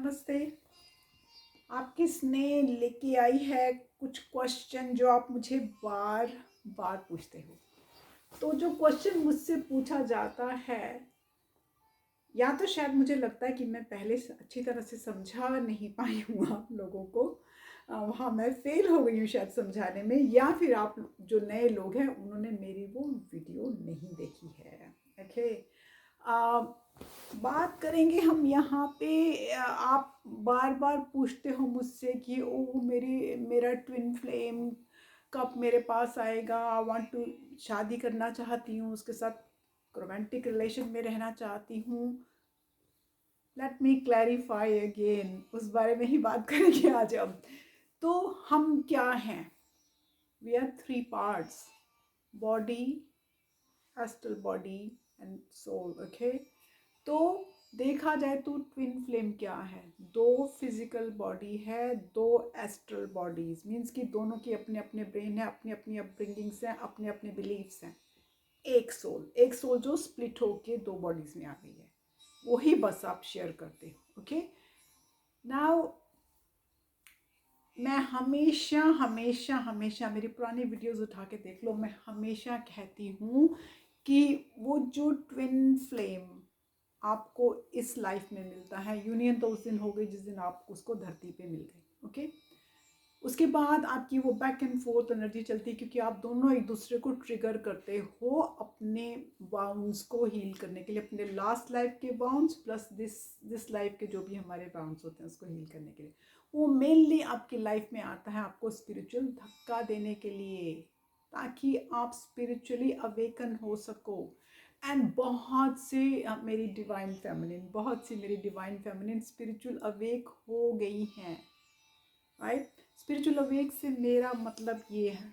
नमस्ते। आपकी स्नेह लेके आई है कुछ क्वेश्चन जो आप मुझे बार बार पूछते हो। तो जो क्वेश्चन मुझसे पूछा जाता है, या तो शायद मुझे लगता है कि मैं पहले से अच्छी तरह से समझा नहीं पाई हूँ आप लोगों को। वहाँ मैं फेल हो गई हूँ शायद समझाने में, या फिर आप जो नए लोग हैं उन्होंने मेरी वो वीडियो नहीं देखी है। ओके, बात करेंगे हम यहाँ पे। आप बार बार पूछते हो मुझसे कि ओ मेरा ट्विन फ्लेम कब मेरे पास आएगा। आई वांट टू शादी करना चाहती हूँ, उसके साथ रोमांटिक रिलेशन में रहना चाहती हूँ। लेट मी क्लैरिफाई अगेन, उस बारे में ही बात करेंगे आज हम। तो हम क्या हैं? We are three parts: body, astral body and soul. Okay, तो देखा जाए तो ट्विन फ्लेम क्या है? दो फिजिकल बॉडी है, दो एस्ट्रल बॉडीज। मीन्स कि दोनों की अपने अपने ब्रेन है, अपनी अपनी अपब्रिंगिंग्स हैं, अपने अपने बिलीव्स हैं। एक सोल जो स्प्लिट होके दो बॉडीज में आ गई है, वही बस आप शेयर करते हो। ओके, नाउ मैं हमेशा हमेशा हमेशा मेरी पुरानी वीडियोस उठा के देख लो, मैं हमेशा कहती हूँ कि वो जो ट्विन फ्लेम आपको इस लाइफ में मिलता है, यूनियन तो उस दिन हो गई जिस दिन आप उसको धरती पे मिल गए। ओके, उसके बाद आपकी वो बैक एंड फोर्थ एनर्जी चलती है, क्योंकि आप दोनों एक दूसरे को ट्रिगर करते हो अपने बाउंड्स को हील करने के लिए, अपने लास्ट लाइफ के बाउंड्स प्लस दिस लाइफ के जो भी हमारे बाउंड्स होते हैं उसको हील करने के लिए। वो मेनली आपकी लाइफ में आता है आपको स्पिरिचुअल धक्का देने के लिए, ताकि आप स्पिरिचुअली अवेकन हो सको। एंड बहुत से मेरी डिवाइन फेमिनिन स्पिरिचुअल अवेक हो गई हैं। राइट, स्पिरिचुअल अवेक से मेरा मतलब ये है,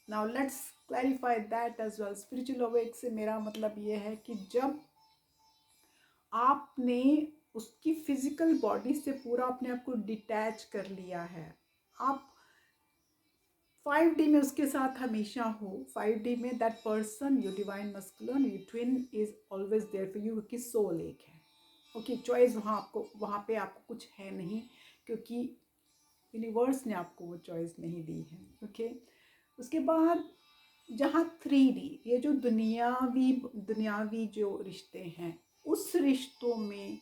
now let's clarify that as well. Spiritual awake से मेरा मतलब ये है कि जब आपने उसकी फिजिकल बॉडी से पूरा अपने आप को डिटैच कर लिया है, आप 5D में उसके साथ हमेशा हो। 5D में that person, your divine masculine, your twin is always there for you, कि सोल एक है। ओके, चॉइस वहाँ पे आपको कुछ है नहीं, क्योंकि यूनिवर्स ने आपको वो चॉइस नहीं दी है। ओके, उसके बाद जहाँ 3D, ये जो दुनियावी जो रिश्ते हैं, उस रिश्तों में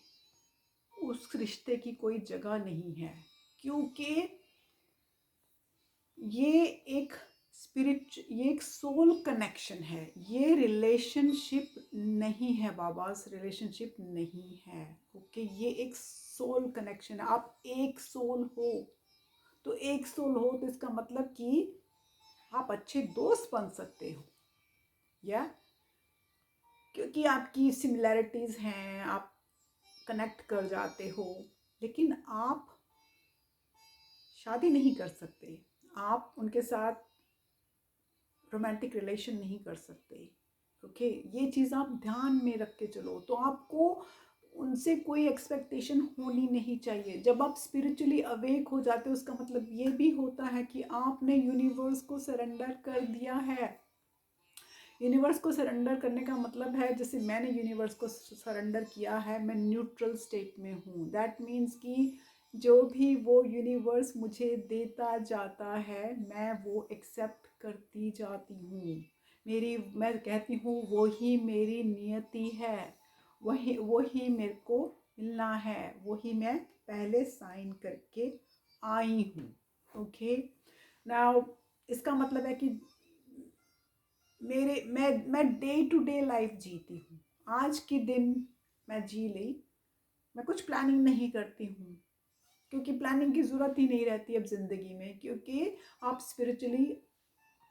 उस रिश्ते की कोई जगह नहीं है, क्योंकि ये एक ये एक सोल कनेक्शन है। ये रिलेशनशिप नहीं है बाबास, रिलेशनशिप नहीं है। ओके, ये एक सोल कनेक्शन है। आप एक सोल हो, तो एक सोल हो तो इसका मतलब कि आप अच्छे दोस्त बन सकते हो, या क्योंकि आपकी सिमिलैरिटीज हैं, आप कनेक्ट कर जाते हो। लेकिन आप शादी नहीं कर सकते, आप उनके साथ रोमांटिक रिलेशन नहीं कर सकते। ओके, ये चीज़ आप ध्यान में रख के चलो। तो आपको उनसे कोई एक्सपेक्टेशन होनी नहीं चाहिए। जब आप स्पिरिचुअली अवेक हो जाते हो, उसका मतलब ये भी होता है कि आपने यूनिवर्स को सरेंडर कर दिया है। यूनिवर्स को सरेंडर करने का मतलब है, जैसे मैंने यूनिवर्स को सरेंडर किया है, मैं न्यूट्रल स्टेट में हूँ। दैट मीन्स कि जो भी वो यूनिवर्स मुझे देता जाता है, मैं वो एक्सेप्ट करती जाती हूँ। मैं कहती हूँ वही मेरी नियति है, वही मेरे को मिलना है, वही मैं पहले साइन करके आई हूँ। ओके, नाउ इसका मतलब है कि मैं डे टू डे लाइफ जीती हूँ। आज के दिन मैं जी ली, मैं कुछ प्लानिंग नहीं करती हूँ, क्योंकि प्लानिंग की ज़रूरत ही नहीं रहती अब ज़िंदगी में, क्योंकि आप स्पिरिचुअली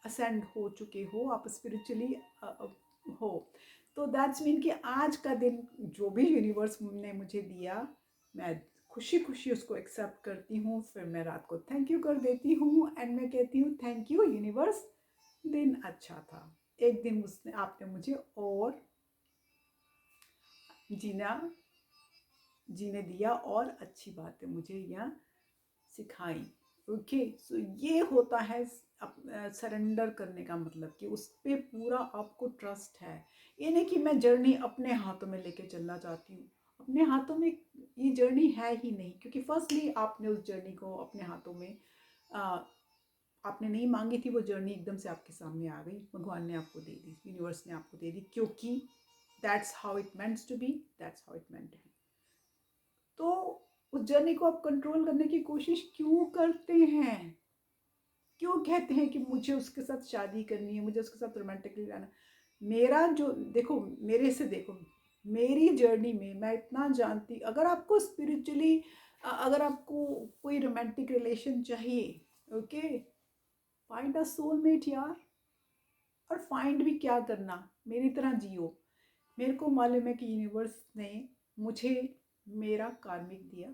असेंड हो चुके हो, आप स्पिरिचुअली हो। तो दैट्स मीन कि आज का दिन जो भी यूनिवर्स ने मुझे दिया, मैं खुशी खुशी उसको एक्सेप्ट करती हूँ। फिर मैं रात को थैंक यू कर देती हूँ एंड मैं कहती हूँ थैंक यू यूनिवर्स, दिन अच्छा था, एक दिन उसने आपने मुझे और जीने दिया, और अच्छी बातें मुझे यहाँ सिखाई। ओके, सो ये होता है सरेंडर करने का मतलब, कि उस पर पूरा आपको ट्रस्ट है। ये नहीं कि मैं जर्नी अपने हाथों में लेके चलना चाहती हूँ, अपने हाथों में ये जर्नी है ही नहीं, क्योंकि फर्स्टली आपने उस जर्नी को अपने हाथों में आपने नहीं मांगी थी। वो जर्नी एकदम से आपके सामने आ गई, भगवान ने आपको दे दी, यूनिवर्स ने आपको दे दी, क्योंकि that's how it meant to be, that's how it meant है। तो उस जर्नी को आप कंट्रोल करने की कोशिश क्यों करते हैं? क्यों कहते हैं कि मुझे उसके साथ शादी करनी है, मुझे उसके साथ रोमांटिकली रहना? मेरा जो देखो, मेरे से देखो, मेरी जर्नी में मैं इतना जानती, अगर आपको स्पिरिचुअली, अगर आपको कोई रोमांटिक रिलेशन चाहिए, ओके, फाइंड अ सोलमेट यार। और फाइंड भी क्या करना, मेरी तरह जियो। मेरे को मालूम है कि यूनिवर्स ने मुझे मेरा कार्मिक दिया,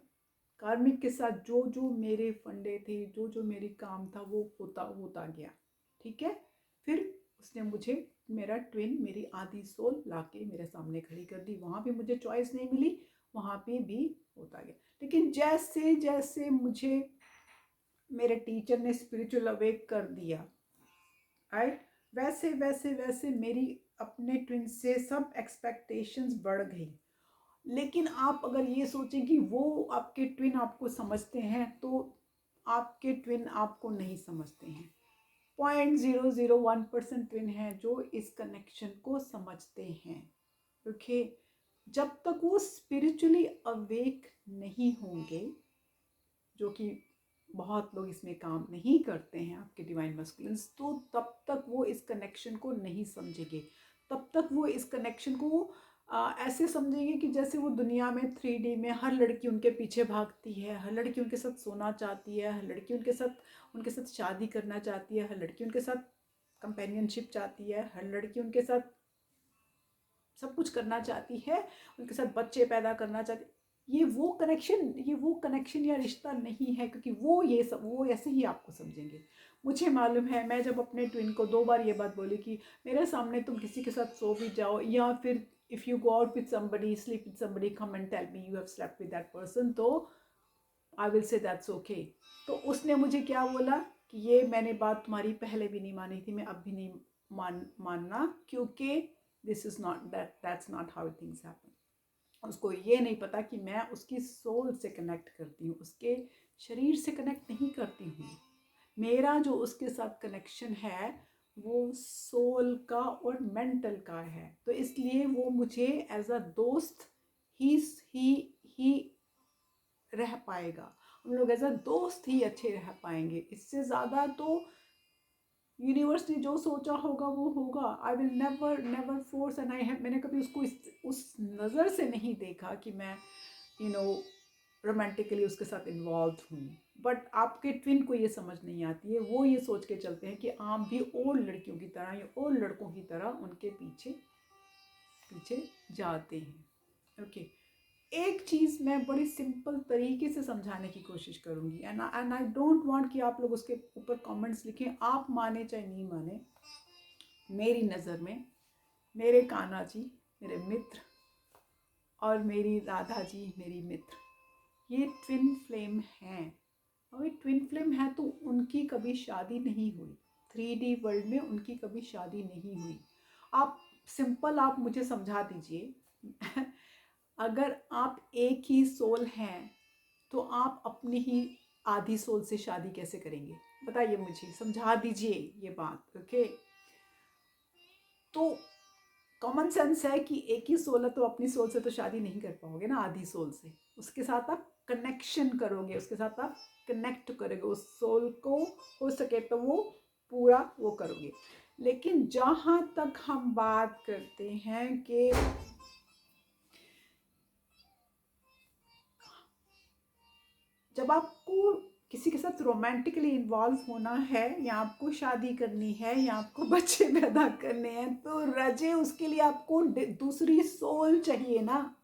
कार्मिक के साथ जो जो मेरे फंडे थे, जो जो मेरी काम था, वो होता होता गया, ठीक है। फिर उसने मुझे मेरा ट्विन, मेरी आधी सोल लाके मेरे सामने खड़ी कर दी। वहाँ भी मुझे चॉइस नहीं मिली, वहाँ पे भी होता गया। लेकिन जैसे जैसे मुझे मेरे टीचर ने स्पिरिचुअल अवेक कर दिया, राइट, वैसे वैसे वैसे मेरी अपने ट्विन से सब एक्सपेक्टेशंस बढ़ गई। लेकिन आप अगर ये सोचें कि वो आपके ट्विन आपको समझते हैं, तो आपके ट्विन आपको नहीं समझते हैं। 0.001% ट्विन हैं जो इस कनेक्शन को समझते हैं, ओके। जब तक वो स्पिरिचुअली अवेक नहीं होंगे, जो कि बहुत लोग इसमें काम नहीं करते हैं, आपके डिवाइन मस्कुलिन्स, तो तब तक वो इस कनेक्शन को नहीं समझेंगे। तब तक वो इस कनेक्शन को ऐसे समझेंगे कि जैसे वो दुनिया में 3D में हर लड़की उनके पीछे भागती है, हर लड़की उनके साथ सोना चाहती है, हर लड़की उनके साथ शादी करना चाहती है, हर लड़की उनके साथ कंपेनियनशिप चाहती है, हर लड़की उनके साथ सब कुछ करना चाहती है, उनके साथ बच्चे पैदा करना चाहती है। ये वो कनेक्शन या रिश्ता नहीं है, क्योंकि वो ऐसे ही आपको समझेंगे। मुझे मालूम है, मैं जब अपने ट्विन को 2 बार ये बात बोली कि मेरे सामने तुम किसी के साथ सो भी जाओ, या फिर if you go out with somebody, sleep with somebody, come and tell me you have slept with that person, तो I will say that's okay. तो उसने मुझे क्या बोला कि ये मैंने बात तुम्हारी पहले भी नहीं मानी थी, मैं अब भी नहीं मानना, क्योंकि this is not that's not how things happen. उसको ये नहीं पता कि मैं उसकी सोल से कनेक्ट करती हूँ, उसके शरीर से कनेक्ट नहीं करती हूँ। मेरा जो उसके साथ कनेक्शन है वो सोल का और मेंटल का है। तो इसलिए वो मुझे एज अ दोस्त ही ही रह पाएगा। हम लोग एज अ दोस्त ही अच्छे रह पाएंगे। इससे ज़्यादा तो यूनिवर्स ने जो सोचा होगा वो होगा। I will never never force, and मैंने कभी उसको उस नज़र से नहीं देखा कि मैं रोमांटिकली उसके साथ इन्वॉल्व हूँ। बट आपके ट्विन को ये समझ नहीं आती है, वो ये सोच के चलते हैं कि आप भी और लड़कियों की तरह या और लड़कों की तरह उनके पीछे पीछे जाते हैं, ओके। एक चीज़ मैं बड़ी सिंपल तरीके से समझाने की कोशिश करूँगी, एंड आई डोंट वांट कि आप लोग उसके ऊपर कमेंट्स लिखें, आप माने चाहे नहीं माने। मेरी नज़र में मेरे कान्हा जी मेरे मित्र, और मेरी राधा जी मेरी मित्र, ये ट्विन फ्लेम हैं। और ये ट्विन फ्लेम है तो उनकी कभी शादी नहीं हुई, 3D वर्ल्ड में उनकी कभी शादी नहीं हुई। आप सिंपल आप मुझे समझा दीजिए अगर आप एक ही सोल हैं तो आप अपनी ही आधी सोल से शादी कैसे करेंगे? बताइए, मुझे समझा दीजिए ये बात, ओके। तो कॉमन सेंस है कि एक ही सोल है तो अपनी सोल से तो शादी नहीं कर पाओगे ना, आधी सोल से। उसके साथ आप कनेक्शन करोगे, उसके साथ आप कनेक्ट करोगे, उस सोल को हो सके तो वो पूरा वो करोगे। लेकिन जहाँ तक हम बात करते हैं कि जब आपको किसी के साथ रोमांटिकली इन्वॉल्व होना है, या आपको शादी करनी है, या आपको बच्चे पैदा करने हैं, तो रजे उसके लिए आपको दूसरी सोल चाहिए ना।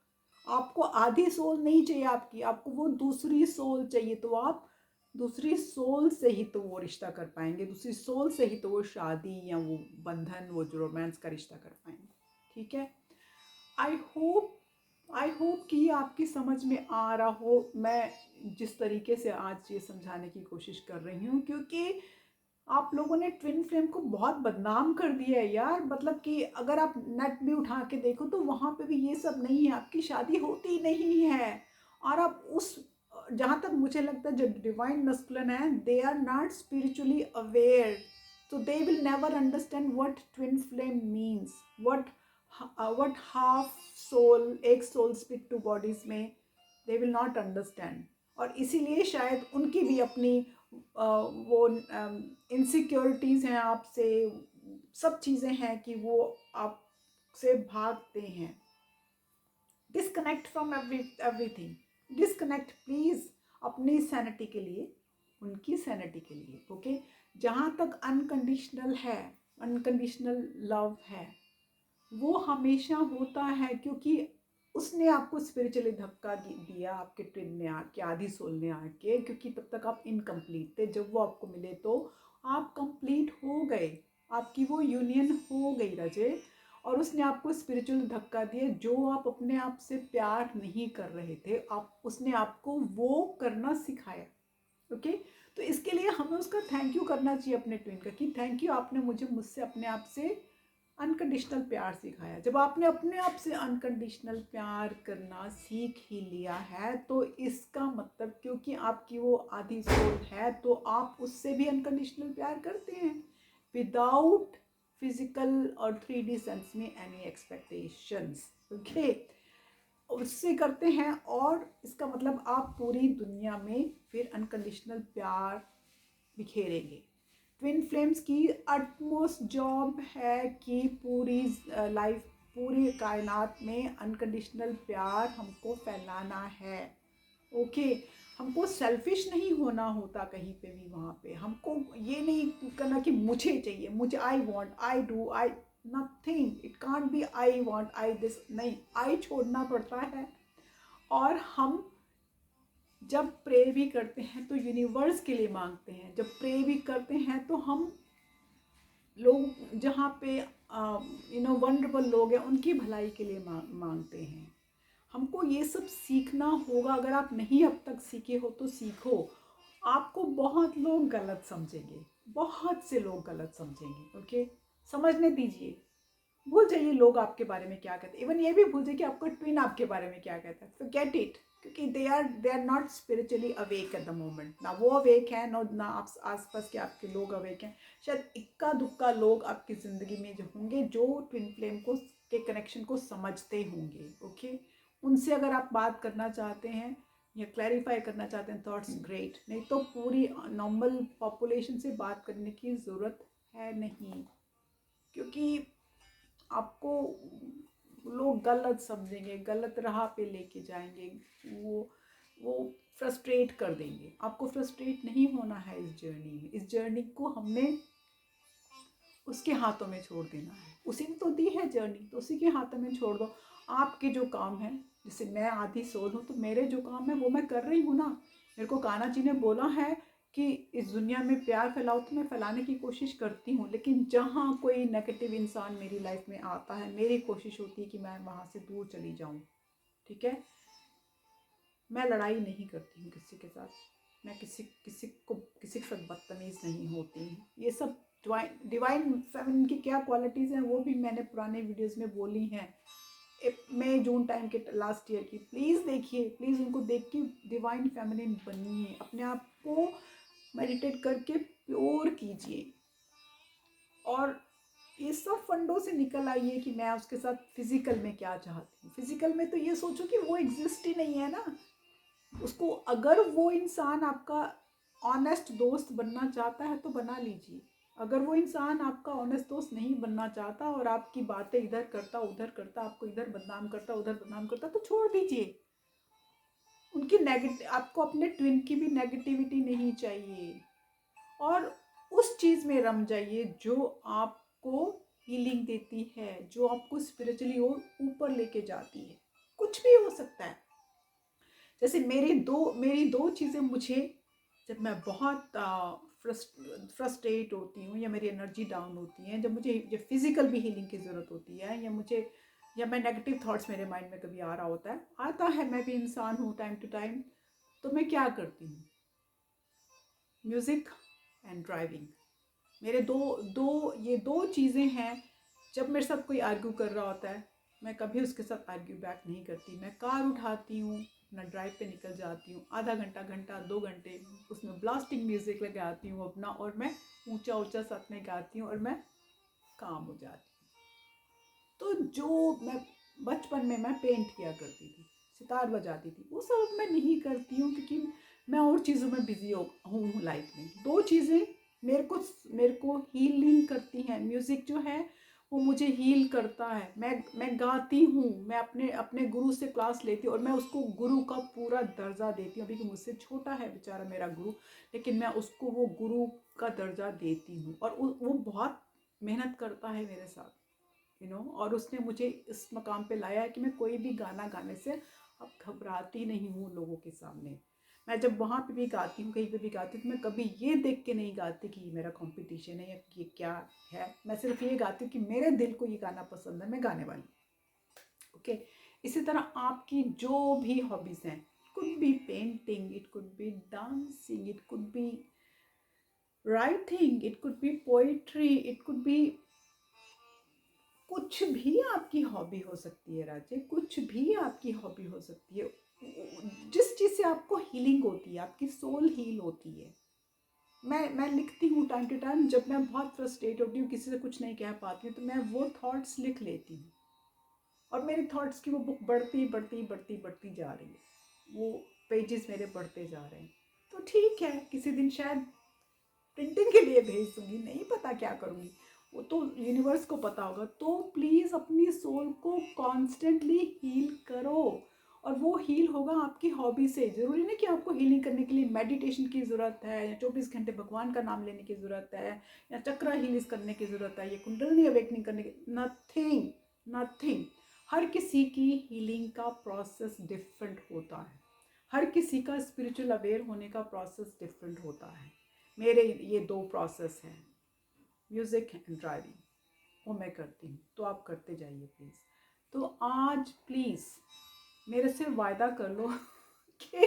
आपको आधी सोल नहीं चाहिए आपकी, आपको वो दूसरी सोल चाहिए। तो आप दूसरी सोल से ही तो वो रिश्ता कर पाएंगे, दूसरी सोल से ही तो वो शादी या वो बंधन, वो जो रोमांस का रिश्ता कर पाएंगे, ठीक है। आई होप कि ये आपकी समझ में आ रहा हो, मैं जिस तरीके से आज ये समझाने की कोशिश कर रही हूँ, क्योंकि आप लोगों ने ट्विन फ्लेम को बहुत बदनाम कर दिया है यार। मतलब कि अगर आप नेट भी उठा के देखो तो वहाँ पे भी ये सब नहीं है, आपकी शादी होती नहीं है। और आप उस, जहाँ तक मुझे लगता है जो डिवाइन मस्कुलिन है, they are not spiritually aware, so they will never understand what twin flame means, what half soul, एक soul split two bodies में, they will not understand। और इसीलिए शायद उनकी भी अपनी वो इनसिक्योरिटीज़ हैं आपसे, सब चीज़ें हैं कि वो आपसे भागते हैं। Disconnect from everything, disconnect please, अपनी सैनिटी के लिए, उनकी सैनिटी के लिए, ओके। जहाँ तक अनकंडीशनल है, अनकंडीशनल लव है, वो हमेशा होता है क्योंकि उसने आपको स्पिरिचुअली धक्का दिया, आपके ट्विन ने आके, आधी सोल ने आके, क्योंकि तब तक आप इनकम्प्लीट थे। जब वो आपको मिले तो आप कंप्लीट हो गए, आपकी वो यूनियन हो गई रजे। और उसने आपको स्पिरिचुअल धक्का दिया, जो आप अपने आप से प्यार नहीं कर रहे थे, आप उसने आपको वो करना सिखाया, ओके। तो इसके लिए हमें उसका थैंक यू करना चाहिए अपने ट्विन का, कि थैंक यू, आपने मुझसे अपने आप से अनकंडीशनल प्यार सिखाया। जब आपने अपने आप से अनकंडीशनल प्यार करना सीख ही लिया है तो इसका मतलब, क्योंकि आपकी वो आधी सोल है, तो आप उससे भी अनकंडीशनल प्यार करते हैं विदाउट फिजिकल और 3D सेंस में एनी एक्सपेक्टेशंस, ओके। उससे करते हैं, और इसका मतलब आप पूरी दुनिया में फिर अनकंडीशनल प्यार बिखेरेंगे। ट्विन फ्लेम्स की अटमोस्ट जॉब है कि पूरी लाइफ, पूरी कायनात में अनकंडीशनल प्यार हमको फैलाना है, ओके। हमको सेल्फिश नहीं होना होता कहीं पे भी। वहाँ पे हमको ये नहीं करना कि मुझे चाहिए, मुझे, I want, I do, I, nothing, it can't be I want, I this, नहीं, आई छोड़ना पड़ता है। और हम जब प्रे भी करते हैं तो यूनिवर्स के लिए मांगते हैं। जब प्रे भी करते हैं तो हम लोग, जहाँ पे वनरेबल लोग हैं, उनकी भलाई के लिए मांगते हैं। हमको ये सब सीखना होगा। अगर आप नहीं अब तक सीखे हो तो सीखो। आपको बहुत लोग गलत समझेंगे, बहुत से लोग गलत समझेंगे, ओके। समझने दीजिए, भूल जाइए लोग आपके बारे में क्या कहते हैं। इवन ये भी भूल जाइए कि आपका ट्विन आपके बारे में क्या कहता है। फॉरगेट इट, क्योंकि they are not spiritually awake at the moment. ना वो अवेक है, ना आप आसपास के आपके लोग अवेक हैं। शायद इक्का दुक्का लोग आपकी ज़िंदगी में जो होंगे, जो ट्विन फ्लेम को के कनेक्शन को समझते होंगे, ओके। उनसे अगर आप बात करना चाहते हैं या क्लैरिफाई करना चाहते हैं, थॉट्स ग्रेट, नहीं तो पूरी नॉर्मल पॉपुलेशन से बात करने की ज़रूरत है नहीं, क्योंकि आपको लोग गलत समझेंगे, गलत राह पे लेके जाएंगे, वो फ्रस्ट्रेट कर देंगे। आपको फ्रस्ट्रेट नहीं होना है इस जर्नी में। इस जर्नी को हमने उसके हाथों में छोड़ देना है। उसी ने तो दी है जर्नी, तो उसी के हाथों में छोड़ दो। आपके जो काम है, जैसे मैं आधी सोल हूँ, तो मेरे जो काम है वो मैं कर रही हूँ ना। मेरे को कान्हा जी ने बोला है कि इस दुनिया में प्यार फैलाओ, तो मैं फैलाने की कोशिश करती हूँ। लेकिन जहाँ कोई नेगेटिव इंसान मेरी लाइफ में आता है, मेरी कोशिश होती है कि मैं वहाँ से दूर चली जाऊँ, ठीक है। मैं लड़ाई नहीं करती हूँ किसी के साथ, मैं किसी के साथ बदतमीज़ नहीं होती हूँ। ये सब डिवाइन फेमिनिन की क्या क्वालिटीज़ हैं वो भी मैंने पुराने वीडियोस में बोली हैं। मई जून टाइम के लास्ट ईयर की, प्लीज़ देखिए, प्लीज़ उनको देख के डिवाइन फेमिनिन बनिए, अपने आप को मेडिटेट करके प्योर कीजिए, और ये सब फंडों से निकल आइए कि मैं उसके साथ फिजिकल में क्या चाहती हूँ। फिजिकल में तो ये सोचो कि वो एग्जिस्ट ही नहीं है ना उसको। अगर वो इंसान आपका ऑनेस्ट दोस्त बनना चाहता है तो बना लीजिए। अगर वो इंसान आपका ऑनेस्ट दोस्त नहीं बनना चाहता और आपकी बातें इधर करता उधर करता, आपको इधर बदनाम करता उधर बदनाम करता, तो छोड़ दीजिए। उनकी नेगेटिव, आपको अपने ट्विन की भी नेगेटिविटी नहीं चाहिए, और उस चीज़ में रम जाइए जो आपको हीलिंग देती है, जो आपको स्पिरिचुअली और ऊपर लेके जाती है। कुछ भी हो सकता है। जैसे मेरी दो चीज़ें मुझे, जब मैं बहुत फ्रस्ट्रेट होती हूँ या मेरी एनर्जी डाउन होती है, जब फिज़िकल भी हीलिंग की ज़रूरत होती है, या मैं नेगेटिव थॉट्स मेरे माइंड में कभी आ रहा आता है, मैं भी इंसान हूँ टाइम टू टाइम, तो मैं क्या करती हूँ, म्यूज़िक एंड ड्राइविंग। मेरे दो चीज़ें हैं। जब मेरे साथ कोई आर्ग्यू कर रहा होता है, मैं कभी उसके साथ आर्ग्यू बैक नहीं करती। मैं कार उठाती हूँ, अपना ड्राइव पे निकल जाती हूँ, आधा घंटा घंटा 2 घंटे उसमें ब्लास्टिंग म्यूज़िक लगाती हूँ अपना, और मैं ऊंचा ऊंचा साथ में गाती हूँ और मैं काम हो जाती हूँ। तो जो मैं बचपन में मैं पेंट किया करती थी, सितार बजाती थी, वो सब अब मैं नहीं करती हूँ, क्योंकि मैं और चीज़ों में बिजी हूँ लाइफ में। दो चीज़ें मेरे को हीलिंग करती हैं। म्यूज़िक जो है वो मुझे हील करता है। मैं गाती हूँ, मैं अपने अपने गुरु से क्लास लेती हूँ और मैं उसको गुरु का पूरा दर्जा देती हूँ। अभी कि मुझसे छोटा है बेचारा मेरा गुरु, लेकिन मैं उसको वो गुरु का दर्जा देती हूँ। और वो बहुत मेहनत करता है मेरे साथ, और उसने मुझे इस मकाम पे लाया है कि मैं कोई भी गाना गाने से अब घबराती नहीं हूँ लोगों के सामने। मैं जब वहाँ पे भी गाती हूँ, कहीं पे भी गाती हूँ, तो मैं कभी ये देख के नहीं गाती कि ये मेरा कंपटीशन है या ये क्या है। मैं सिर्फ ये गाती हूँ कि मेरे दिल को ये गाना पसंद है, मैं गाने वाली। ओके। इसी तरह आपकी जो भी हॉबीज़ हैं, could be painting, it could be dancing, it could be writing, it could be poetry, it could be कुछ भी आपकी हॉबी हो सकती है राजे, कुछ भी आपकी हॉबी हो सकती है। जिस चीज़ से आपको हीलिंग होती है, आपकी सोल हील होती है। मैं लिखती हूँ टाइम टू टाइम, जब मैं बहुत फ्रस्ट्रेट होती हूँ, किसी से कुछ नहीं कह पाती हूँ, तो मैं वो थॉट्स लिख लेती हूँ, और मेरे थॉट्स की वो बुक बढ़ती बढ़ती बढ़ती बढ़ती जा रही है। वो पेजेस मेरे बढ़ते जा रहे हैं। तो ठीक है, किसी दिन शायद प्रिंटिंग के लिए भेज दूंगी, नहीं पता क्या करूंगी, वो तो यूनिवर्स को पता होगा। तो प्लीज़ अपनी सोल को कॉन्स्टेंटली हील करो, और वो हील होगा आपकी हॉबी से। ज़रूरी नहीं कि आपको हीलिंग करने के लिए मेडिटेशन की ज़रूरत है, या 24 घंटे भगवान का नाम लेने की ज़रूरत है, या चक्रा हील करने की ज़रूरत है, या कुंडलिनी अवेकनिंग करने की, नथिंग नथिंग। हर किसी की हीलिंग का प्रोसेस डिफरेंट होता है। हर किसी का स्पिरिचुअल अवेयर होने का प्रोसेस डिफरेंट होता है। मेरे ये दो प्रोसेस हैं, म्यूज़िक एंड ड्राइविंग, वो मैं करती हूँ, तो आप करते जाइए प्लीज़। तो आज प्लीज़ मेरे से वायदा कर लो कि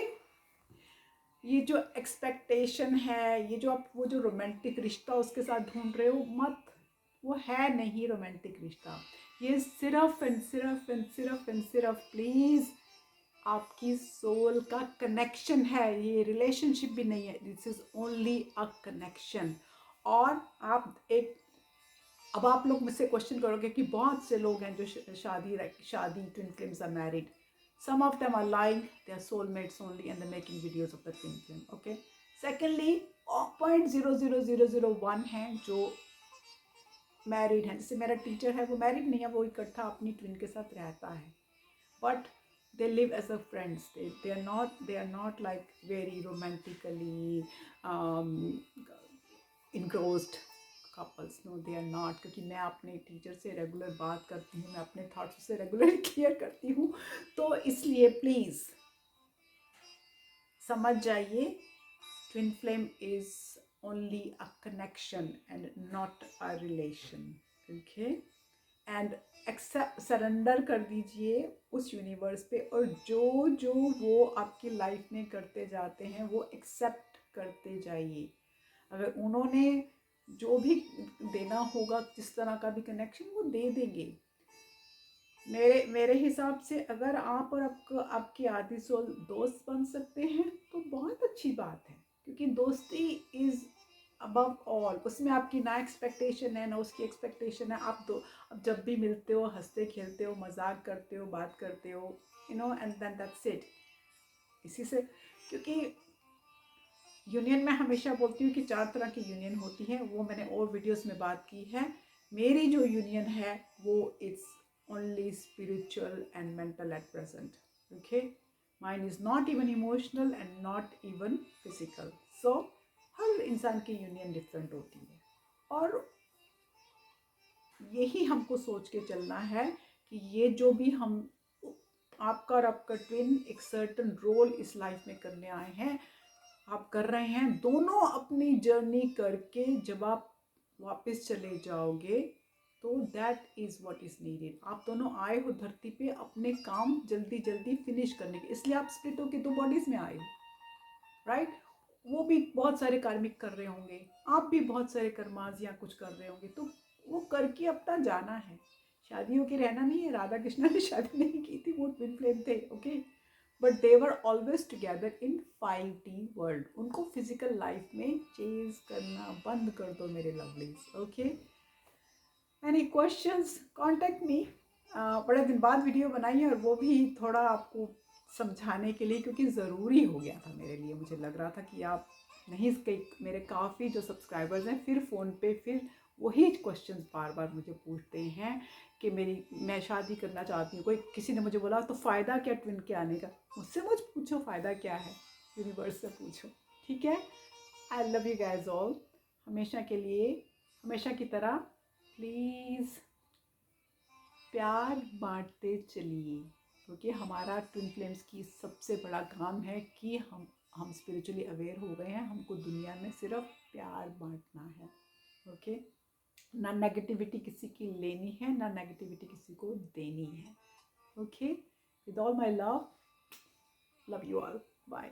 ये जो एक्सपेक्टेशन है, ये जो आप वो जो रोमांटिक रिश्ता उसके साथ ढूंढ रहे हो, मत, वो है नहीं रोमांटिक रिश्ता। ये सिर्फ एंड सिर्फ एंड सिर्फ एंड सिर्फ प्लीज़ आपकी सोल का कनेक्शन है। ये रिलेशनशिप भी नहीं है, this is only a connection. और आप एक, अब आप लोग मुझसे क्वेश्चन करोगे कि बहुत से लोग हैं जो शादी twin flames are married, some of them are lying, they are soulmates only and they making videos of the twin flame. Okay. Secondly 0.00001 हैं जो मैरिड हैं। जैसे मेरा टीचर है, वो मैरिड नहीं है, वो इकट्ठा अपनी ट्विन के साथ रहता है, but they live as a friends. They are not like very romantically um, engrossed couples. No, they are not, क्योंकि मैं अपने टीचर से रेगुलर बात करती हूँ, मैं अपने थॉट्स से रेगुलर क्लियर करती हूँ। तो इसलिए प्लीज़ समझ जाइए, twin flame is only a connection and not a relation. Okay. And accept, surrender कर दीजिए उस यूनिवर्स पे, और जो जो वो आपकी लाइफ में करते जाते हैं वो एक्सेप्ट करते जाइए। अगर उन्होंने जो भी देना होगा, जिस तरह का भी कनेक्शन, वो दे देंगे। मेरे हिसाब से अगर आप और आपकी आधी सोल दोस्त बन सकते हैं तो बहुत अच्छी बात है, क्योंकि दोस्ती इज अबव ऑल। उसमें आपकी ना एक्सपेक्टेशन है ना उसकी एक्सपेक्टेशन है। आप दो, अब जब भी मिलते हो हंसते खेलते हो, मजाक करते हो, बात करते हो, एंड देन दैट्स इट। इसी से, क्योंकि यूनियन में हमेशा बोलती हूँ कि 4 तरह की यूनियन होती है, वो मैंने और वीडियोस में बात की है। मेरी जो यूनियन है वो it's only spiritual and mental at present. Okay. Mind is not even emotional and not even physical. So हर इंसान की यूनियन डिफरेंट होती है, और यही हमको सोच के चलना है कि ये जो भी हम, आपका और आपका ट्विन एक सर्टन रोल इस लाइफ में करने आए हैं, आप कर रहे हैं। दोनों अपनी जर्नी करके जब आप वापस चले जाओगे, तो that is what is needed. आप दोनों आए हो धरती पे अपने काम जल्दी जल्दी फिनिश करने के, इसलिए आप स्प्लिट होके 2 बॉडीज में आए हो, राइट। वो भी बहुत सारे कार्मिक कर रहे होंगे, आप भी बहुत सारे कर्माज या कुछ कर रहे होंगे, तो वो करके अपना जाना है। शादी होके रहना नहीं है। राधा कृष्णा ने शादी नहीं की थी, वो ट्विन फ्लेम थे, okay, but they were always together in 5D world. उनको फिजिकल लाइफ में चेज करना बंद कर दो मेरे lovelies, okay. Any questions contact me. बड़े दिन बाद वीडियो बनाई है, और वो भी थोड़ा आपको समझाने के लिए, क्योंकि ज़रूरी हो गया था मेरे लिए। मुझे लग रहा था कि आप नहीं, मेरे काफ़ी जो सब्सक्राइबर्स हैं फिर फ़ोन पे फिर वही क्वेश्चंस बार बार मुझे पूछते हैं कि मैं शादी करना चाहती हूँ। कोई किसी ने मुझे बोला तो फ़ायदा क्या ट्विन के आने का। मुझसे मुझ पूछो फ़ायदा क्या है, यूनिवर्स से पूछो, ठीक है। I love you guys all. हमेशा के लिए, हमेशा की तरह प्लीज़ प्यार बांटते चलिए, क्योंकि हमारा ट्विन फ्लेम्स की सबसे बड़ा काम है कि हम स्पिरिचुअली अवेयर हो गए हैं। हमको दुनिया में सिर्फ प्यार बांटना है, ओके। ना नेगेटिविटी किसी की लेनी है, ना नेगेटिविटी किसी को देनी है, okay. With all my love, love you all, bye.